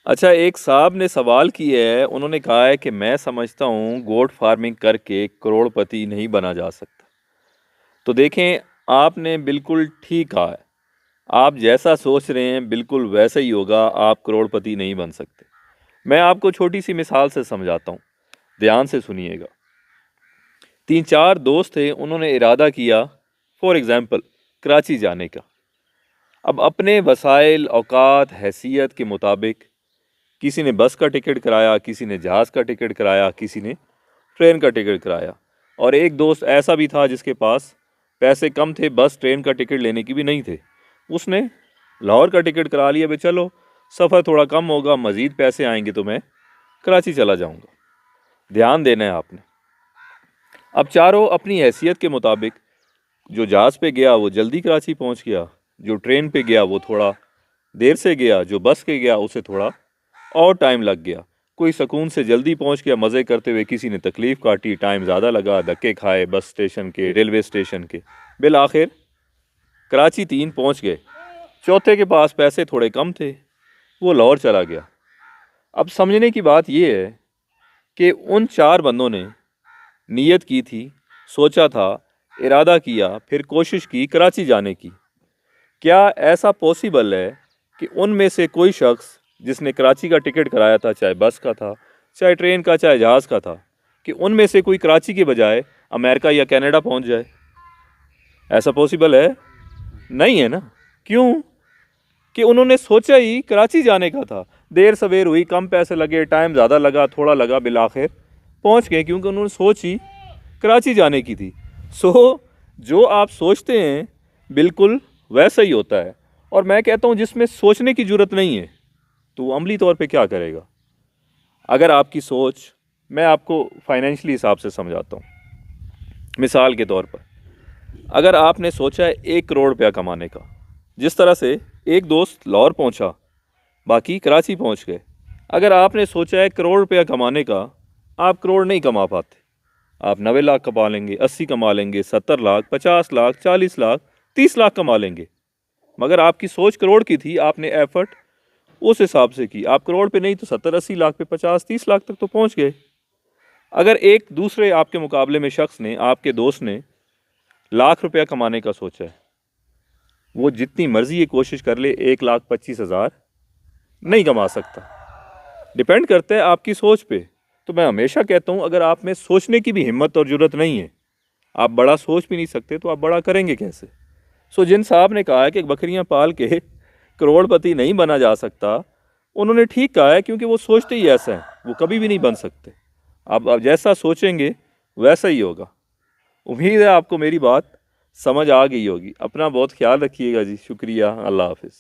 अच्छा, एक साहब ने सवाल किया है, उन्होंने कहा है कि मैं समझता हूँ गोट फार्मिंग करके करोड़पति नहीं बना जा सकता। तो देखें, आपने बिल्कुल ठीक कहा है। आप जैसा सोच रहे हैं बिल्कुल वैसा ही होगा, आप करोड़पति नहीं बन सकते। मैं आपको छोटी सी मिसाल से समझाता हूँ, ध्यान से सुनिएगा। 3-4 दोस्त थे, उन्होंने इरादा किया फॉर एग्ज़ाम्पल कराची जाने का। अब अपने वसाइल, औकात, हैसियत के मुताबिक किसी ने बस का टिकट कराया, किसी ने जहाज़ का टिकट कराया, किसी ने ट्रेन का टिकट कराया। और एक दोस्त ऐसा भी था जिसके पास पैसे कम थे, बस ट्रेन का टिकट लेने की भी नहीं थे। उसने लाहौर का टिकट करा लिया, भाई चलो सफ़र थोड़ा कम होगा, मज़ीद पैसे आएंगे तो मैं कराची चला जाऊंगा। ध्यान देना है आपने। अब चारों अपनी हैसियत के मुताबिक, जो जहाज़ पे गया वो जल्दी कराची पहुंच गया, जो ट्रेन पे गया वो थोड़ा देर से गया, जो बस के गया उसे थोड़ा और टाइम लग गया। कोई सुकून से जल्दी पहुंच गया मज़े करते हुए, किसी ने तकलीफ़ काटी, टाइम ज़्यादा लगा, धक्के खाए बस स्टेशन के, रेलवे स्टेशन के। बिल आखिर कराची 3 पहुंच गए। चौथे के पास पैसे थोड़े कम थे, वो लाहौर चला गया। अब समझने की बात यह है कि उन 4 बंदों ने नीयत की थी, सोचा था, इरादा किया, फिर कोशिश की कराची जाने की। क्या ऐसा पॉसिबल है कि उनमें से कोई शख्स जिसने कराची का टिकट कराया था, चाहे बस का था, चाहे ट्रेन का, चाहे जहाज़ का था, कि उनमें से कोई कराची के बजाय अमेरिका या कनाडा पहुंच जाए? ऐसा पॉसिबल है? नहीं है ना। क्यों? कि उन्होंने सोचा ही कराची जाने का था। देर सवेर हुई, कम पैसे लगे, टाइम ज़्यादा लगा, थोड़ा लगा, बिल आखिर पहुँच गए, क्योंकि उन्होंने सोच ही कराची जाने की थी। जो आप सोचते हैं बिल्कुल वैसा ही होता है। और मैं कहता हूँ जिसमें सोचने की ज़रूरत नहीं है तो वो अमली तौर पे क्या करेगा? अगर आपकी सोच, मैं आपको फाइनेंशियली हिसाब से समझाता हूँ। मिसाल के तौर पर, अगर आपने सोचा है 1 करोड़ रुपया कमाने का, जिस तरह से एक दोस्त लाहौर पहुँचा, बाकी कराची पहुँच गए। अगर आपने सोचा है करोड़ रुपया कमाने का, आप करोड़ नहीं कमा पाते। आप 90 लाख कमा लेंगे, 80 कमा लेंगे, 70 लाख, 50 लाख, 40 लाख, 30 लाख कमा लेंगे। मगर आपकी सोच करोड़ की थी, आपने एफर्ट उस हिसाब से की। आप करोड़ पे नहीं तो 70-80 लाख पे, 50-30 लाख तक तो पहुंच गए। अगर एक दूसरे आपके मुकाबले में शख्स ने, आपके दोस्त ने लाख रुपया कमाने का सोचा है, वो जितनी मर्जी ये कोशिश कर ले 1,25,000 नहीं कमा सकता। डिपेंड करता है आपकी सोच पे। तो मैं हमेशा कहता हूँ, अगर आप में सोचने की भी हिम्मत और ज़रूरत नहीं है, आप बड़ा सोच भी नहीं सकते, तो आप बड़ा करेंगे कैसे? जिन साहब ने कहा है कि बकरियां पाल के करोड़पति नहीं बना जा सकता, उन्होंने ठीक कहा है, क्योंकि वो सोचते ही ऐसा है, वो कभी भी नहीं बन सकते। अब जैसा सोचेंगे वैसा ही होगा। उम्मीद है आपको मेरी बात समझ आ गई होगी। अपना बहुत ख्याल रखिएगा जी। शुक्रिया। अल्लाह हाफिज़।